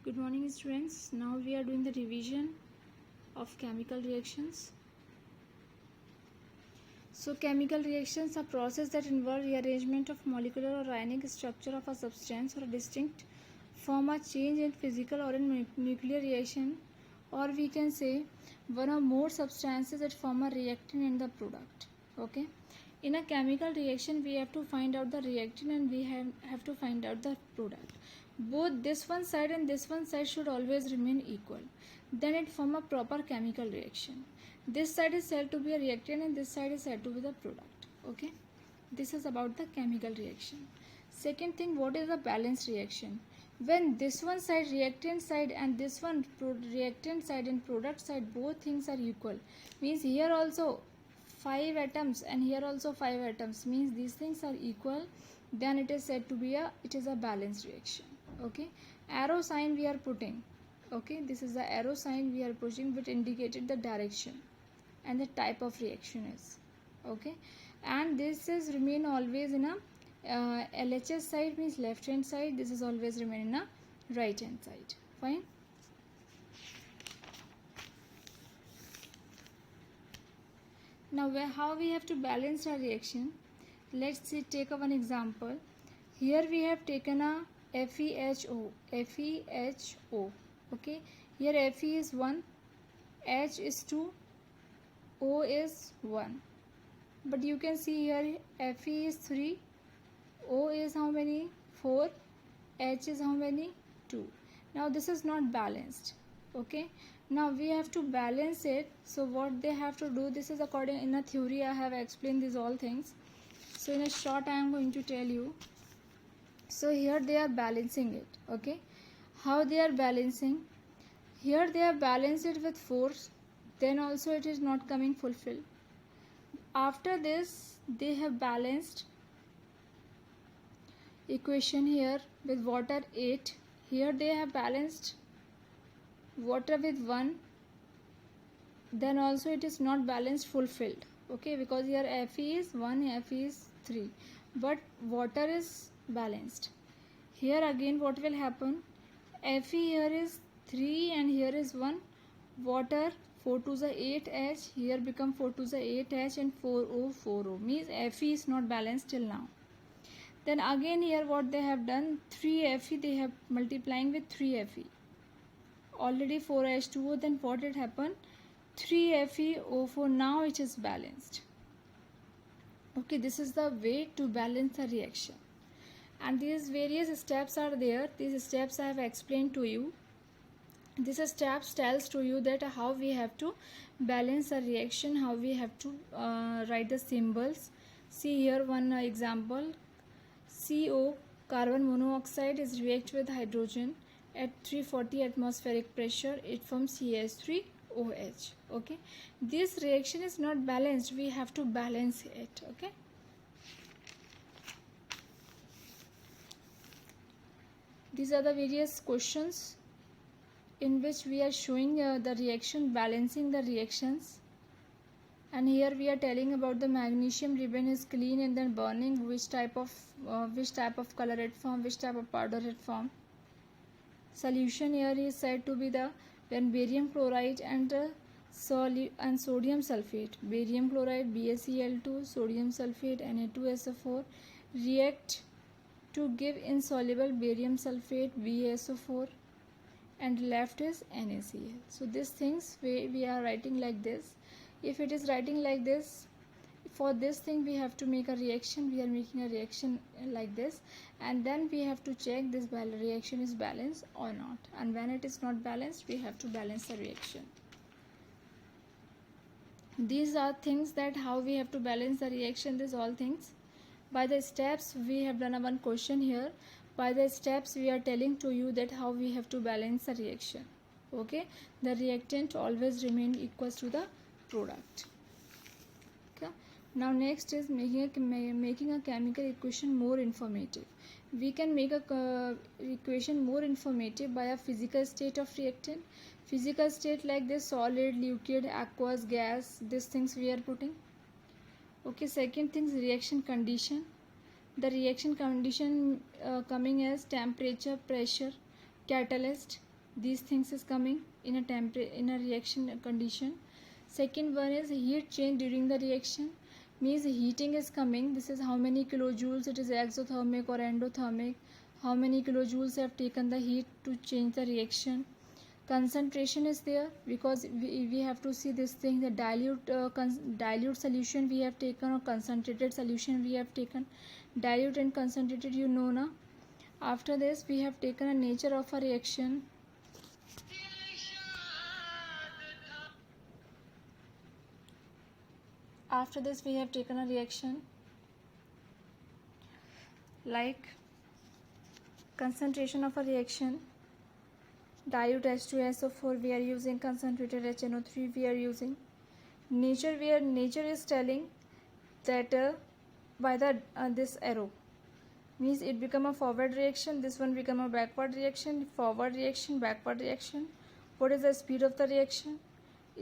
Good morning students. Now we are doing the revision of chemical reactions. So chemical reactions are processes that involve rearrangement of molecular or ionic structure of a substance or a distinct form, a change in physical or in nuclear reaction, or we can say one or more substances that form a reactant and the product. Okay. In a chemical reaction we have to find out the reactant and we have to find out the product. Both this one side and this one side should always remain equal. Then it form a proper chemical reaction. This side is said to be a reactant and this side is said to be the product. Okay. This is about the chemical reaction. Second thing, what is a balanced reaction? When this one side reactant side and this one reactant side and product side both things are equal, means here also 5 atoms and here also 5 atoms, means these things are equal, then it is said to be a balanced reaction. Okay, arrow sign we are putting. Okay, this is the arrow sign we are pushing which indicated the direction and the type of reaction is. Okay, and this is remain always in a LHS side, means left hand side. This is always remain in a right hand side. Fine. Now how we have to balance our reaction? Let's see, take one example. Here we have taken a FeHO. Okay, here Fe is 1, H is 2, O is 1. But you can see here Fe is 3, O is how many? 4, H is how many? 2. Now this is not balanced. Okay, now we have to balance it. So what they have to do, this is according in a theory I have explained these all things. So in a short I am going to tell you. So here they are balancing it. Okay, how they are balancing? Here they have balanced it with force, then also it is not coming fulfilled. After this they have balanced equation here with water 8. Here they have balanced water with 1, then also it is not balanced fulfilled. Okay, because here Fe is 1, Fe is 3, but water is balanced. Here again what will happen? Fe here is 3 and here is 1. Water 4 to the 8H, here become 4 to the 8H and 4O 4O, means Fe is not balanced till now. Then again here what they have done, 3Fe they have multiplying with 3Fe. Already 4H2O, then what it happened? 3FeO4, now it is balanced. Okay, this is the way to balance a reaction. And these various steps are there. These steps I have explained to you. This steps tells to you that how we have to balance a reaction, how we have to write the symbols. See here one example. CO, carbon monoxide, is react with hydrogen at 340 atmospheric pressure. It forms CH3OH. Okay, this reaction is not balanced. We have to balance it. Okay. These are the various questions in which we are showing the reaction, balancing the reactions. And here we are telling about the magnesium ribbon is clean and then burning, which type of color it form, which type of powder it form. Solution here is said to be the when barium chloride and sodium sulfate, barium chloride BaCl2, sodium sulfate Na2SO4 react to give insoluble barium sulfate BaSO4 and left is NaCl. So these things we are writing like this. If it is writing like this, for this thing we have to make a reaction. We are making a reaction like this, and then we have to check this reaction is balanced or not, and when it is not balanced we have to balance the reaction. These are things that how we have to balance the reaction. These all things by the steps we have done one question here. By the steps we are telling to you that how we have to balance the reaction. Okay, the reactant always remain equal to the product. Okay. Now next is making a chemical equation more informative. We can make a equation more informative by a physical state of reactant. Physical state like this: solid, liquid, aqueous, gas. These things we are putting. Okay. Second thing is reaction condition. The reaction condition coming as temperature, pressure, catalyst, these things is coming in a reaction condition. Second one is heat change during the reaction, means heating is coming. This is how many kilojoules it is exothermic or endothermic, how many kilojoules have taken the heat to change the reaction. Concentration is there because we have to see this thing, the dilute solution we have taken or concentrated solution we have taken. Dilute and concentrated, you know na. After this we have taken a nature of a reaction. After this we have taken a reaction like concentration of a reaction. Dilute H2SO4 we are using, concentrated HNO3 we are using. Nature, where nature is telling that by the this arrow, means it become a forward reaction, this one become a backward reaction, forward reaction, backward reaction. What is the speed of the reaction?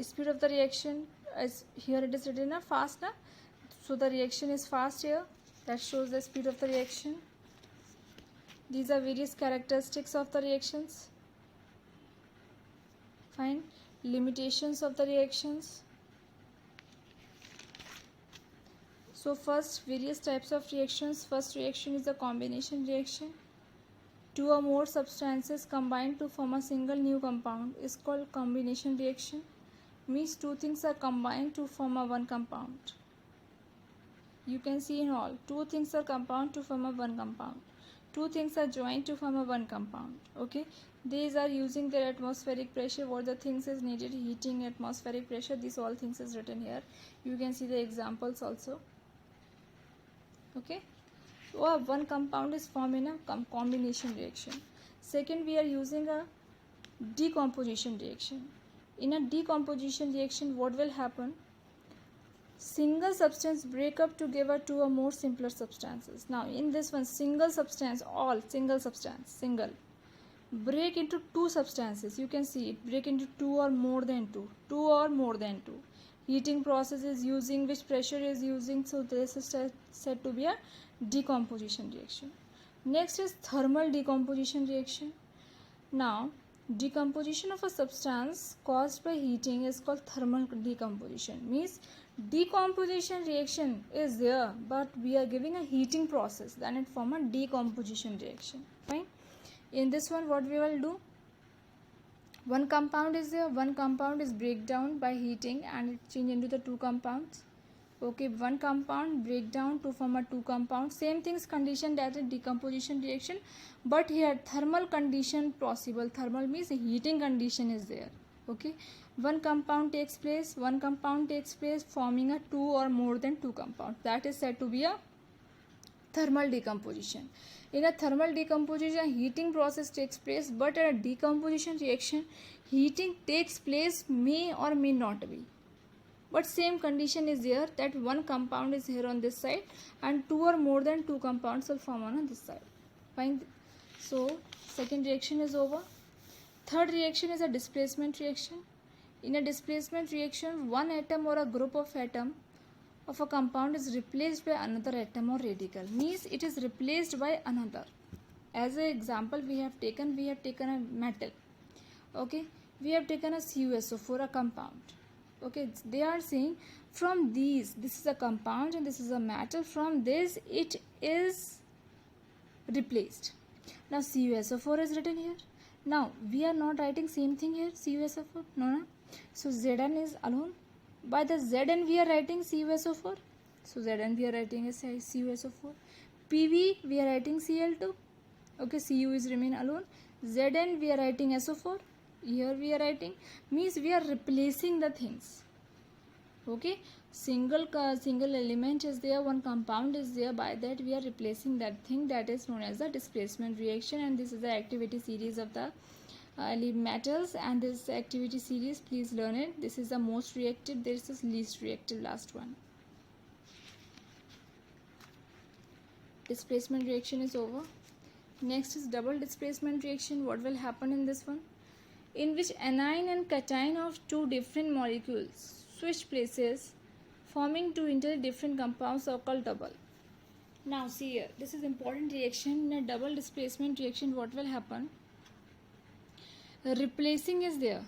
Speed of the reaction, as here it is written fast na, so the reaction is fast here, that shows the speed of the reaction. These are various characteristics of the reactions. Fine. Limitations of the reactions. So first, various types of reactions. First reaction is a combination reaction. Two or more substances combine to form a single new compound is called combination reaction. Means two things are combined to form a one compound. You can see in all, two things are combined to form a one compound. Two things are joined to form a one compound. Okay. These are using their atmospheric pressure. What the things is needed? Heating, atmospheric pressure. These all things is written here. You can see the examples also. Okay. So one compound is formed in a combination reaction. Second, we are using a decomposition reaction. In a decomposition reaction, what will happen? Single substance break up to give a two or more simpler substances. Now in this one, single substance, all single substance, single, break into two substances. You can see it break into two or more than two, two or more than two. Heating process is using, which pressure is using, so this is said to be a decomposition reaction. Next is thermal decomposition reaction. Now decomposition of a substance caused by heating is called thermal decomposition. Means decomposition reaction is there, but we are giving a heating process, then it form a decomposition reaction. Fine. In this one, what we will do? One compound is there, one compound is break down by heating and it change into the two compounds. Okay, one compound break down to form a two compounds. Same things condition that is decomposition reaction, but here thermal condition possible. Thermal means heating condition is there. Okay, one compound takes place, forming a two or more than two compounds. That is said to be a thermal decomposition. In a thermal decomposition, heating process takes place, but in a decomposition reaction, heating takes place, may or may not be. But same condition is there, that one compound is here on this side and two or more than two compounds will form on this side. Fine. So second reaction is over. Third reaction is a displacement reaction. In a displacement reaction, one atom or a group of atom of a compound is replaced by another atom or radical. Means it is replaced by another. As an example, we have taken a metal. Okay, we have taken a CuSO4, a compound. Okay, they are saying from these, this is a compound and this is a metal, from this it is replaced. Now CuSO4 is written here. Now we are not writing same thing here, CuSO4, no. So Zn is alone. By the Zn we are writing CuSO4. So Zn we are writing as CuSO4. Pv we are writing Cl2. Okay, Cu is remain alone. Zn we are writing SO4. Here we are writing, means we are replacing the things. Okay, single element is there, one compound is there, by that we are replacing that thing. That is known as the displacement reaction, and this is the activity series of the metals. And this activity series, please learn it. This is the most reactive, this is least reactive, last one. Displacement reaction is over. Next is double displacement reaction. What will happen in this one? In which anion and cation of two different molecules switch places, forming two entirely different compounds, are called double. Now see here, this is important reaction. In a double displacement reaction, what will happen? replacing is there.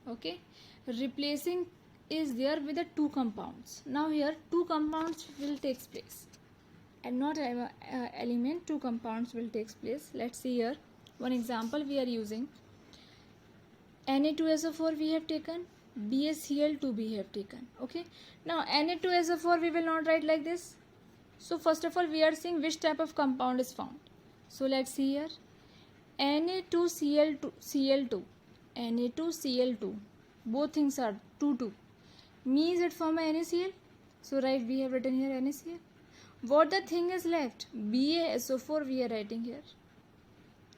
Okay, replacing is there with the two compounds. Now here two compounds will take place, and not element, two compounds will take place. Let's see here one example we are using. Na2SO4 we have taken, BaCl2 we have taken. Okay, now Na2SO4 we will not write like this. So first of all we are seeing which type of compound is found. So let's see here, Na2Cl2, Na2Cl2, both things are 2 means it form a NaCl. So right, we have written here NaCl. What the thing is left? BaSO4 we are writing here.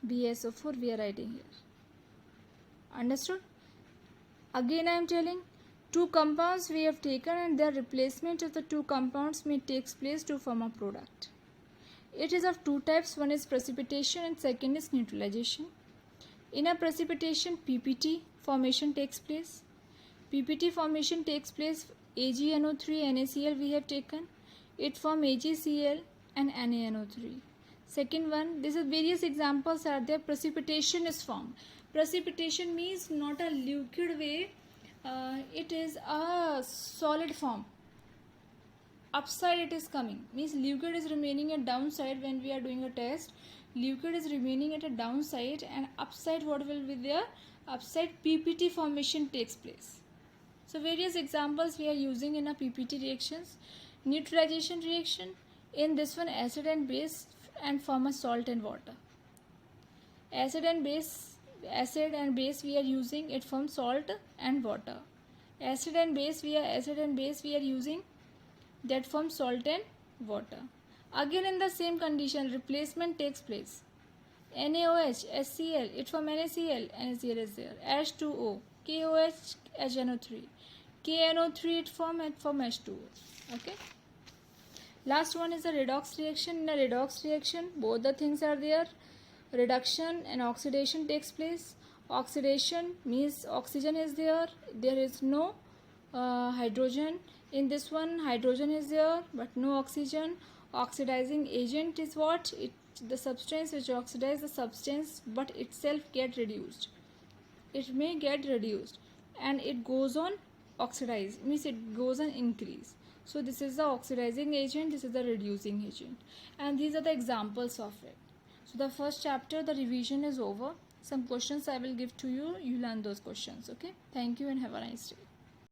BaSO4 we are writing here. Understood? Again I am telling, two compounds we have taken and their replacement of the two compounds may takes place to form a product. It is of two types. One is precipitation and second is neutralization. In a precipitation, PPT formation takes place. PPT formation takes place, AgNO3 NaCl we have taken. It form AgCl and NaNO3. Second one, this is various examples are there. Precipitation is formed. Precipitation means not a liquid way, it is a solid form. Upside it is coming, means liquid is remaining at downside. When we are doing a test, liquid is remaining at a downside, and upside what will be there? Upside PPT formation takes place. So various examples we are using in a PPT reactions. Neutralization reaction, in this one acid and base and form a salt and water. Acid and base we are using, it forms salt and water. Acid and base we are using, that forms salt and water. Again in the same condition, replacement takes place. NaOH, HCl, it forms NaCl, NaCl is there. H2O, KOH, HNO3, KNO3 it forms H2O. Okay. Last one is the redox reaction. In a redox reaction, both the things are there. Reduction and oxidation takes place. Oxidation means oxygen is there. There is no hydrogen. In this one, hydrogen is there, but no oxygen. Oxidizing agent is what? The substance which oxidizes the substance, but itself get reduced. It may get reduced, and it goes on oxidize, means it goes on increase. So this is the oxidizing agent, this is the reducing agent, and these are the examples of it. So the first chapter, the revision is over. Some questions I will give to you. You learn those questions. Okay. Thank you and have a nice day.